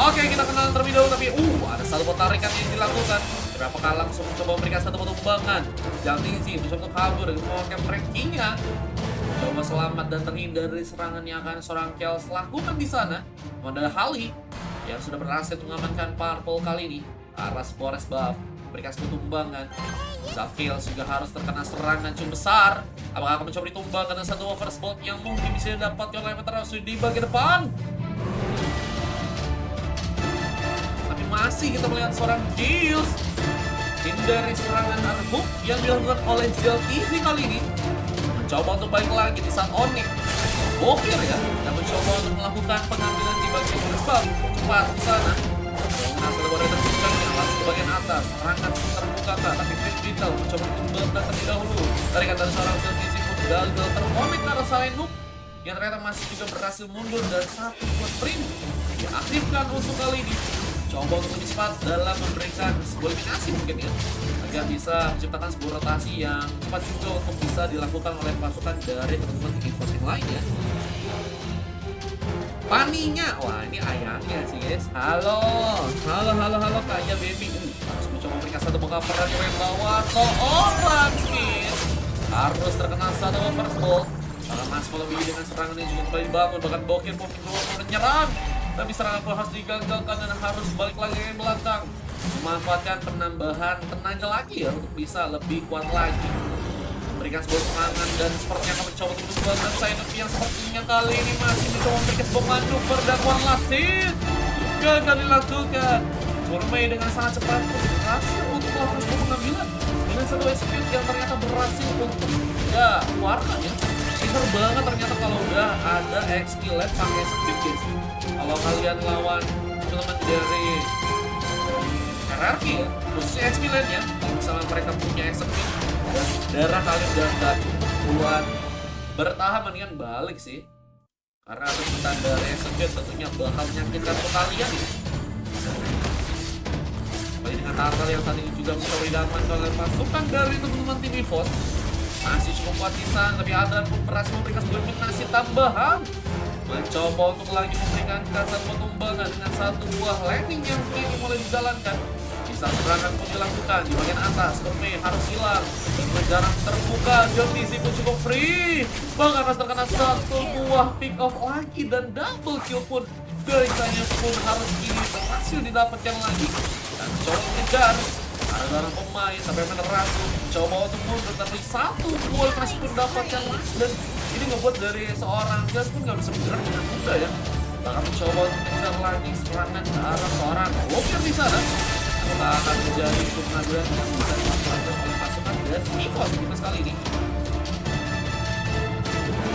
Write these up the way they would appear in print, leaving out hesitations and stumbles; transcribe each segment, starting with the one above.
Oke, kita kenal terlebih dahulu, tapi ada satu tarikan yang dilakukan. Apakah langsung mencoba memberikan satu tumbangan? Jangan tinggi mencoba untuk kabur dengan memakai breakingnya. Coba selamat dan terhindar dari serangan yang akan seorang Kels lakukan di sana. Ada Hali yang sudah berhasil mengamankan Purple kali ini. Arah Spores Buff berikan satu tumbangan. Kels juga harus terkena serangan cukup besar. Apakah akan mencoba ditumbangkan dengan satu overspot yang mungkin bisa didapatkan oleh Metarasu di bagian depan? Tapi masih kita melihat seorang Gilles hindari serangan Arbuk yang dilakukan oleh ZLTV kali ini. Mencoba untuk balik lagi di saat Onyx bokir ya, dan mencoba untuk melakukan pengambilan di bagian depan cepat di sana. Mengenai satu bola terbuka langsung ke bagian atas, serangan terbuka tapi Chris Vital mencoba menembakkan terlebih dahulu. Tarikan dari seorang ZLTV pun gagal terkonek ke arah Saenuk yang ternyata masih juga berhasil mundur dan satu buah sprint diaktifkan musuh kali ini. Coba untuk lebih cepat dalam memberikan sebuah eliminasi mungkin ya, agar bisa menciptakan sebuah rotasi yang cepat juga untuk bisa dilakukan oleh pasukan dari teman-teman tim Evos yang lain ya. Paninya, wah ini ayahnya sih guys. Halo kayaknya baby. Harus mencoba memberikan satu pengkaperan yang bawah. Seorang Smith harus terkena satu overspot. Karena Mas lebih dengan serangan yang juga kembali bangun, bahkan Bokir pun menyerang. Tapi serangan pun harus digagalkan dan harus balik lagi ke belakang. Memanfaatkan penambahan tenaga lagi ya untuk bisa lebih kuat lagi. Memberikan sebuah serangan dan sepertinya akan mencoba untuk membuatkan Saenuk yang sepertinya kali ini masih mencoba memberikan sebuah manuver dan one last hit. Gagal dilakukan. Surmei dengan sangat cepat berhasil untuk melakukan sebuah pengambilan dengan satu execute yang ternyata berhasil untuk keluarkan ya. Pinter banget ternyata kalau udah ada XP lab pakai execute guys. Kalau kalian lawan teman-teman dari hierarki ya, khususnya XP lane-nya, kalau misalnya mereka punya execute dan darah kalian udah gak cukup buat bertahan, mendingan balik sih. Karena tuntutan dari execute tentunya bakal menyakitkan ke kalian ya. Kali dengan hal yang saat ini juga mencoba didapat oleh pasukan dari teman-teman tim Evos. Masih cukup kuat di sana, tapi Adran pun berhasil memberikan sebuah eliminasi tambahan. Mencoba untuk lagi memberikan satu tumbangan dengan satu buah landing yang kini mulai dijalankan. Bisa serangan pun dilakukan di bagian atas. Surmei harus hilang dengan jarak terbuka. Jomisi pun cukup free. Bahkan harus terkena satu buah pick off lagi dan double kill pun biasanya pun harus kini berhasil didapatkan lagi. Dan coba mengejar ada pemain sampai Metarasu coba untuk mundur, tapi satu buah masih pun dapatkan lagi. Dan ini ngebuat dari seorang Gas pun gak bisa bergerak dengan mudah ya. Bahkan mencoba untuk mengejar lagi serangan ke arah seorang Walker di sana. Apakah akan menjadi pengaduan yang bisa dilakukan oleh pasukan dan Evos timnas kali ini.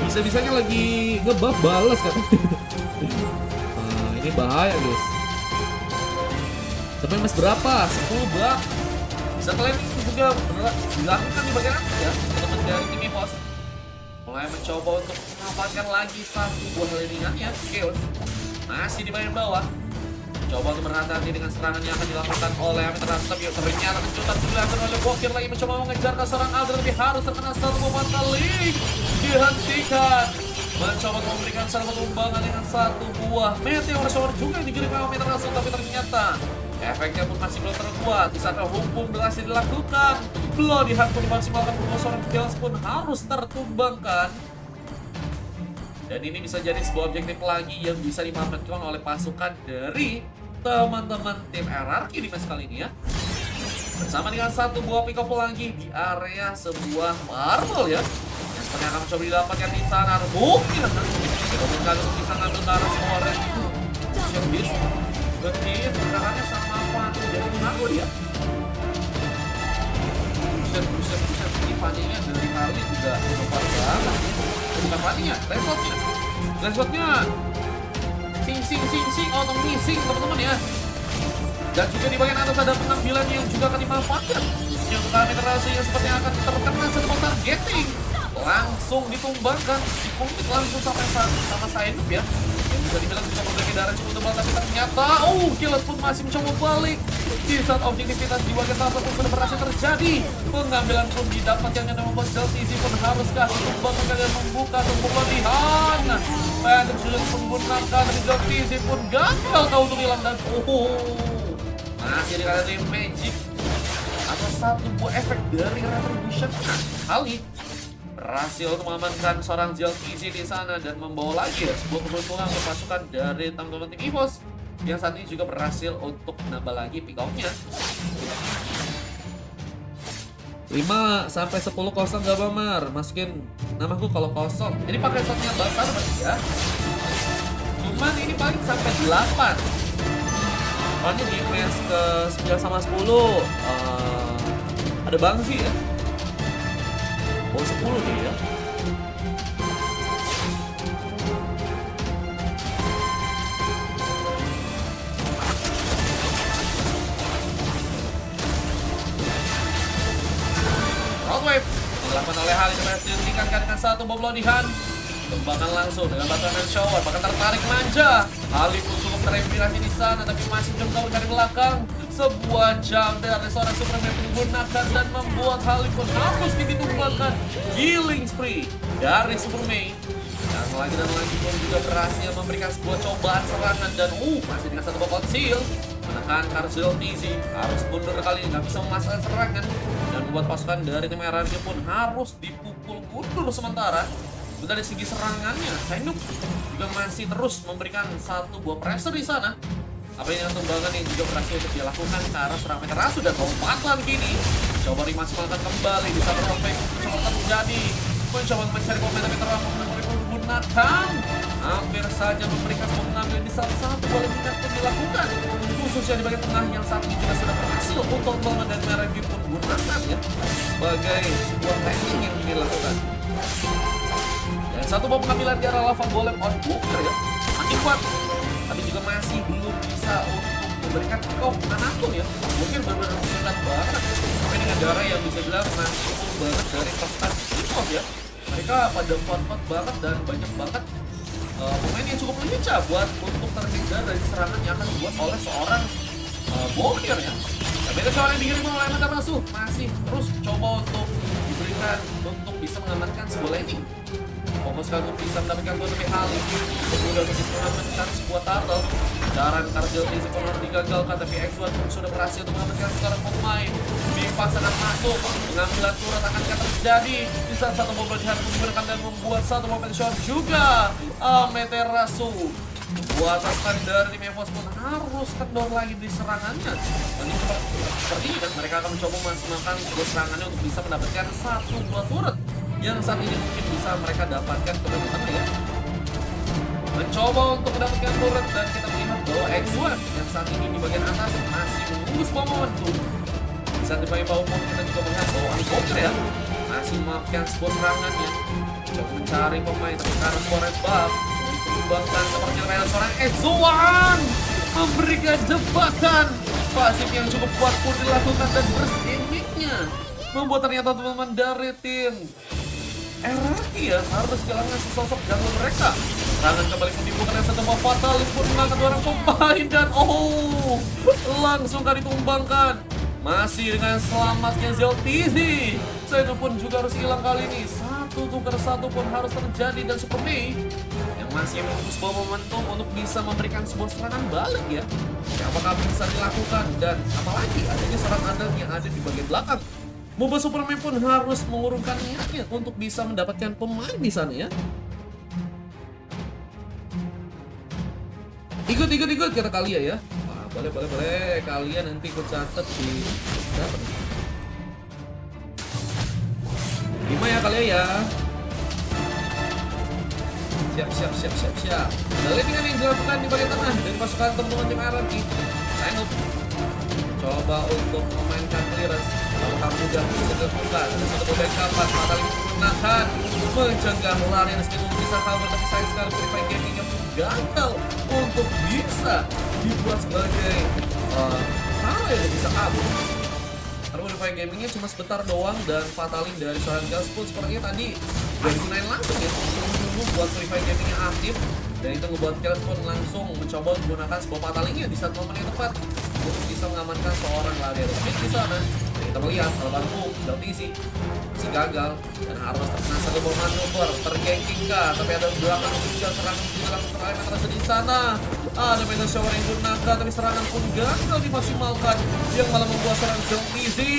Bisa-bisanya lagi ngebuff balas kan. Nah, ini bahaya guys. Sampai mas berapa? 10 buff. Bisa kalian juga dilakukan di bagian atas ya, teman-teman dari tim Evos. Mulai mencoba untuk memanfaatkan lagi satu buah landingannya, Chaos masih di bagian bawah. Coba untuk berhati-hati dengan serangan yang akan dilakukan oleh Ameterasu, tapi ternyata kejutan sudah dilakukan oleh Bokir lagi mencoba mengejar ke seorang Aldrin, tapi harus terkena satu buah link dihentikan. Mencoba untuk memberikan satu tumbangan dengan satu buah meteor shower juga yang dikirim oleh Ameterasu, tapi ternyata efeknya pun masih belum terkuat. Di saat hukum berhasil dilakukan, Bloody Hand pun dimaksimalkan, seorang Kels pun harus tertumbangkan. Dan ini bisa jadi sebuah objektif lagi yang bisa dimanfaatkan oleh pasukan dari teman-teman tim hierarki di match kali ini ya. Bersama dengan satu buah pick off lagi di area sebuah marble ya, yang sepertinya akan mencoba didapatkan di sana. Mungkin untuk bisa ngambil ke arah semua orang yang bisa berarti pergerakannya sama apa jadi mengaku dia. Buset ini paninya dari kali juga lupa banget. Bukan paninya, Lenswatnya sing otong missing teman-teman ya. Dan juga di bagian atas ada pengambilan yang juga akan dimanfaatkan. Yang Ameterasu yang sepertinya akan terkena sebuah targeting. Langsung ditumbangkan, dikomit langsung sampai sama Saenuk ya. Yang bisa dibilang juga memberikan jarak cukup tebal, tapi ternyata Kilas pun masih mencoba balik. Di saat objektivitas di bagian atas pun sudah berhasil terjadi. Pengambilan pun didapatkan yang membuat Zeltizi pun haruskah tumbangkan dan membuka tumpuk latihan. Phantom sudah menggunakan, tapi Zeltizi pun gagal kau untuk hilang dan masih dikatakan magic atau satu buah efek dari Retribution. Kali berhasil untuk mengamankan seorang Zeltizi di sana dan membawa lagi sebuah keberuntungan untuk pasukan dari teman-teman tim EVOS yang saat ini juga berhasil untuk menambah lagi pick off-nya. 5 sampai 10 kosong gak Bamar, masukin namaku kalau kosong. Ini pakai shotnya besar berarti ya. Cuman ini paling sampai 8. Soalnya di match ke 9 sama 10 ada Bangsi ya. 10 nih ya. Wave dilakukan oleh Hali berhasil ditingkatkan dengan satu bom lodihan. Kembangkan langsung dengan batuan shower, bahkan tertarik manja. Hali pun cukup terinspirasi di sana, tapi masih mencoba dari belakang. Sebuah jam dari seorang Superman menggunakan dan membuat Hali pun harus ditumbangkan. Killing spree dari Superman. Dan lagi pun juga berhasil memberikan sebuah cobaan serangan dan masih dengan satu bom konsil. Menekan Zeltizi harus mundur kali ini, nggak bisa memasukkan serangan dan membuat pasukan dari tim RRQ pun harus dipukul mundur sementara. Dari segi serangannya, Sainuk juga masih terus memberikan satu buah pressure di sana. Apa yang tumbangan yang juga berhasil untuk dilakukan ke arah serangan Terasu dan lompatan kini coba dimaksimalkan kembali di satu robek coba terjadi mencoba mencari momentum Terasu menggunakan hampir saja memberikan pengambil di satu boleh pun dilakukan khususnya di bagian tengah yang saat ini juga sudah berhasil untuk banget dan merah pun gunakan ya sebagai sebuah teknik yang dilakukan. Dan satu bom pengambilan di arah lava golem on Booker ya makin kuat, tapi juga masih belum bisa untuk memberikan kau manapun ya. Mungkin benar-benar berat banget tapi dengan darah yang bisa bilang masih full banget dari pasukan EVOS ya. Mereka pada kuat-kuat banget dan banyak banget pemain yang cukup lincah buat untuk terhindar dari serangan yang akan dibuat oleh seorang Bokir ya. Tapi ada seorang yang dikirim oleh Matarasu masih terus coba untuk diberikan untuk bisa mengamankan sebuah landing. Fokuskan untuk bisa mendapatkan gol lebih Hali. Sudah bisa mengamankan sebuah turtle. Jaran Zeltizi pun harus digagalkan, tapi X1 pun sudah berhasil untuk mengamankan seorang pemain. Dipaksakan masuk, pengambilan turret akan terjadi. Di saat satu bom latihan pun diberikan dan membuat satu momen shot juga. Amaterasu. Buat pasukan dari tim EVOS pun harus kendor lagi di serangannya. Dan ini seperti ini kan, mereka akan mencoba memaksimalkan sebuah serangannya untuk bisa mendapatkan satu buah turret yang saat ini mungkin bisa mereka dapatkan ke bagian tengah ya. Mencoba untuk mendapatkan turret dan kita melihat bahwa X1 yang saat ini di bagian atas masih menunggu sebuah momentum. Di saat di bagian bawah pun kita juga melihat bahwa Unboker ya masih memaafkan sebuah serangannya. Coba mencari pemain tapi karena sebuah resbab dikembangkan sepertinya oleh seorang X1 memberikan jebakan pasif yang cukup kuat pun dilakukan dan bersimiknya membuat ternyata teman-teman dari tim RRQ ya harus kehilangan sesosok jalur mereka. Serangan kembali pun dibuka dengan satu buah fatal pun mengangkat orang pemain dan langsung kan ditumbangkan. Masih dengan selamatnya Zeltizi. Sainuk pun juga harus hilang kali ini. Satu tukar satu pun harus terjadi dan Superman yang masih menunggu sebuah momentum untuk bisa memberikan sebuah serangan balik ya. Apakah bisa dilakukan dan apalagi adanya serang andal yang ada di bagian belakang. Moba Superman pun harus mengurungkan niatnya untuk bisa mendapatkan pemain di sana ya. Ikut kata kalian ya. Wah, boleh. Kalian nanti ikut catat di berapa nih? 5 ya kalian ya. Siap. Dari dengan yang dilakukan di bagian tengah dari pasukan teman-teman tim RRQ. Sainuk coba untuk memainkan clearance. Langkah mudah bisa dilakukan. Ada satu bobek kapan Matali menggunakan mencegah larian meskipun bisa cover, tapi sayang sekali Purify Gaming yang gagal untuk bisa dibuat sebagai cara yang bisa kabur. Karena Purify Gamingnya cuma sebentar doang dan fatalin dari seorang gas pun sepertinya tadi gak digunain langsung ya. Tunggu buat Purify Gamingnya aktif Dan itu membuat Chaos pun langsung mencoba menggunakan sebuah fatalingnya di saat momen yang tepat untuk bisa mengamankan seorang Larian Smith di sana. Dan kita melihat Salvan Boom, Deltisi masih gagal dan harus terkena satu bom manuver, tergengking kah, tapi ada belakang juga serangan juga langsung terakhir terasa di sana. Ada Meteor Shower yang digunakan, tapi serangan pun gagal dimaksimalkan, yang malah membuat serangan Deltisi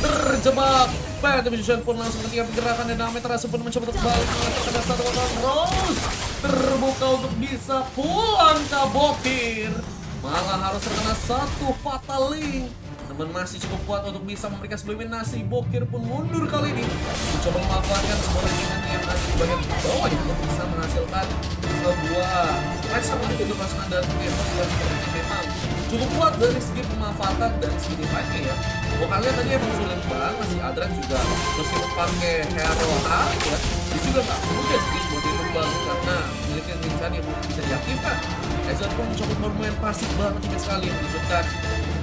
terjebak. Division pun langsung ketika pergerakan dan Ameterasu pun mencoba untuk balik, malah terkena satu bom Rose terbuka untuk bisa pulang ke Bokir, malah harus terkena satu fataling. Namun masih cukup kuat untuk bisa memberikan sebuah eliminasi. Bokir pun mundur kali ini, mencoba memanfaatkan sebuah rankingan yang ada di bagian bawah untuk bisa menghasilkan sebuah pressure lagi untuk pasukan dari Evos yang sepertinya memang cukup kuat dari segi pemanfaatan dan segi fight-nya ya. Vokalnya tadi emang sulit banget sih. Adran juga meskipun pakai hero Alik ya, dia juga gak mudah sih buat dikembang karena memiliki rencana yang bisa diaktifkan. Ezra pun mencoba bermain pasif banget juga sekali, menunjukkan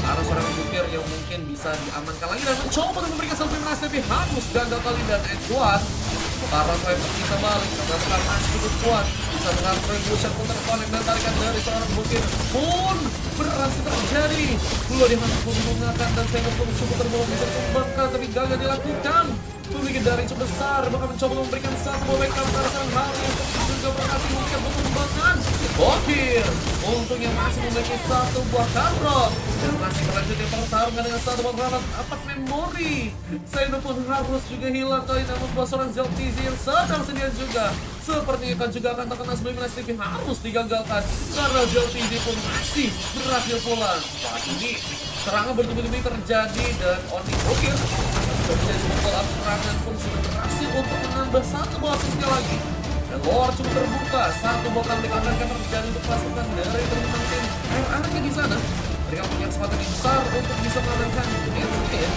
arah seorang Bokir yang mungkin bisa diamankan lagi dan mencoba untuk memberikan satu eliminasi, tapi harus gagal kali dan Edward para Viper bisa balik karena masih cukup kuat. Bisa dengan Revolution pun terkonek dan tarikan dari seorang Bokir pun berhasil terjadi. Dulu dihantar pun menggunakan dan saya pun cukup terbawa bisa dikembangkan, tapi gagal dilakukan. Memiliki dari cukup besar, bahkan mencoba memberikan satu ball back counter seorang hal yang juga berhasil memberikan pengembangan. Bokir untungnya masih memiliki satu buah karot dan masih berlanjut di pertarungan dengan satu buah granat apat memori. Saino pun harus juga hilang kali, namun buat seorang Zeltizi yang sedang sendirian juga sepertinya kan juga akan terkena sebelum eliminasi, tapi harus digagalkan karena Zeltizi pun masih berhasil pulang. Saat ini serangan bertubi-tubi terjadi dan Oni Bokir bisa disebut up serangan pun sudah berhasil untuk menambah satu buah asisnya lagi. Dan Lord cukup terbuka, satu buah kambing akan terjadi untuk pasukan dari teman-teman tim RR-nya di sana. Mereka punya kesempatan yang besar untuk bisa mengamankan dunia ya.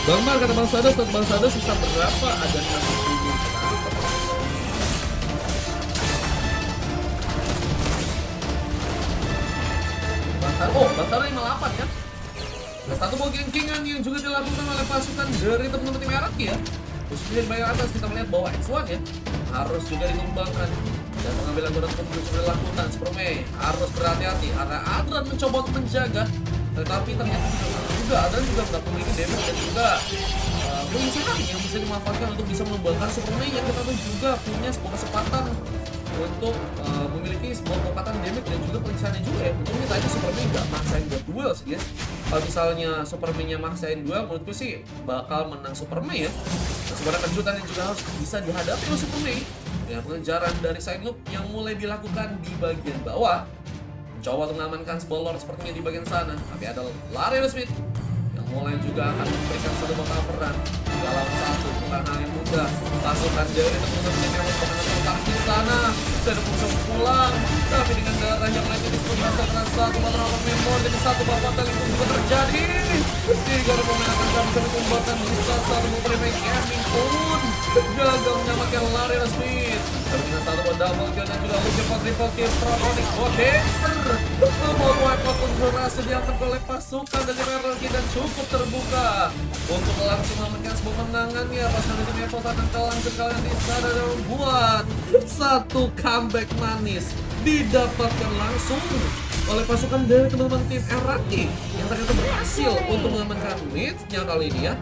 Bang Mar kata Bang Sadas, dan Bang Sadas bisa berapa? Ada 60.000. Bang Sadas 58 ya. Nah, satu buah gengkingan yang juga dilakukan oleh pasukan dari teman-teman tim RR ya. Khususnya di bagian atas kita melihat bahwa X1 ya harus juga dikembangkan dan pengambilan gorden pun juga dilakukan. Supermay harus berhati-hati karena Adran mencoba untuk menjaga, tetapi ternyata juga Adran juga tidak memiliki damage dan juga penyisiran yang bisa dimanfaatkan untuk bisa mengembangkan Supermay yang kita tuh juga punya sebuah kesempatan untuk memiliki sebuah kekuatan damage dan juga penyisirannya juga ya. Untungnya tadi Superman nggak maksain buat duel sih guys. Kalau misalnya Superman-nya maksain duel, menurutku sih bakal menang Superman ya. Nah, sebenarnya kejutan yang juga harus bisa dihadapi oleh Superman dengan pengejaran dari side loop yang mulai dilakukan di bagian bawah. Mencoba untuk mengamankan sebuah lord sepertinya di bagian sana, tapi ada Larian Smith yang mulai juga akan memberikan satu bakal peran dalam satu, bukan hal yang mudah. Pasukan dari teman-teman yang berpengaruh di sana sudah mencoba pulang, tapi dengan darah yang lain ini pun merasakan satu bakal memori dan satu bakal kali pun juga terjadi. Tiga pemain akan bisa dikembangkan bisa satu memperbaiki gaming pun gagal menyelamatkan Larian Smith. Dengan satu double kill dan juga Luke triple kill Pronic Bokir. Membuat wipeout pun berhasil diangkat oleh pasukan dari RRQ dan cukup terbuka untuk langsung mengamankan sebuah kemenangannya. Pasukan dari tim Evos akan lanjut kalian di sana dan membuat satu comeback manis didapatkan langsung oleh pasukan dari teman-teman tim RRQ yang ternyata berhasil untuk mengamankan mid-nya kali ini ya.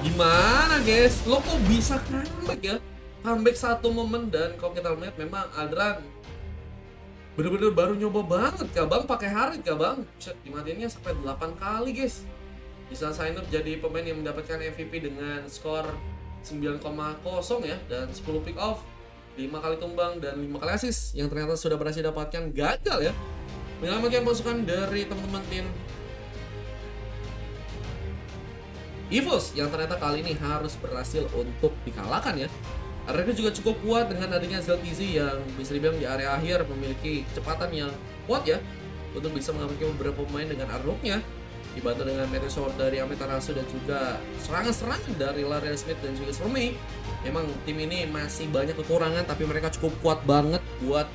Gimana guys, lo kok bisa comeback ya? Comeback satu momen dan kalau kita lihat memang Adran bener-bener baru nyoba banget kah bang, pakai Harit kah bang? Bisa dimatiinnya sampai 8 kali guys. Bisa sign up jadi pemain yang mendapatkan MVP dengan skor 9,0 ya, dan 10 pick off, 5 kali tumbang dan 5 kali assist yang ternyata sudah berhasil dapatkan gagal ya. Menyelamatkan pasukan dari teman-teman tim Evos yang ternyata kali ini harus berhasil untuk dikalahkan ya. Mereka juga cukup kuat dengan adanya Zeltizi yang bisa dibilang di area akhir memiliki kecepatan yang kuat ya untuk bisa mengamankan beberapa pemain dengan armornya, dibantu dengan Meteor Shower dari Ameterasu dan juga serangan-serangan dari Larian Smith dan juga Stormy. Memang tim ini masih banyak kekurangan tapi mereka cukup kuat banget buat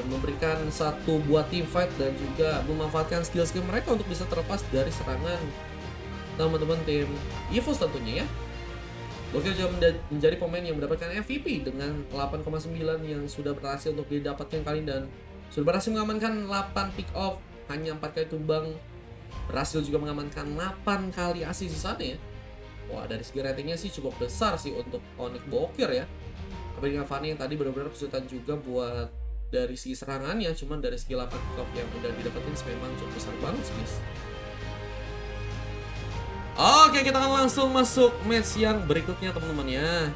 memberikan satu buat team fight dan juga memanfaatkan skill-skill mereka untuk bisa terlepas dari serangan teman-teman tim Evos tentunya ya. Bokir juga menjadi pemain yang mendapatkan MVP dengan 8,9 yang sudah berhasil untuk didapatkan kali dan sudah berhasil mengamankan 8 pick off, hanya 4 kali tumbang, berhasil juga mengamankan 8 kali assist sisanya ya. Wah, dari segi ratingnya sih cukup besar sih untuk Onyx Bokir ya. Apalagi dengan Fanny yang tadi benar-benar kesulitan juga buat dari segi serangannya, cuman dari segi 8 pick off yang udah didapetin memang cukup besar banget sih guys. Oke, kita akan langsung masuk match yang berikutnya teman-teman ya.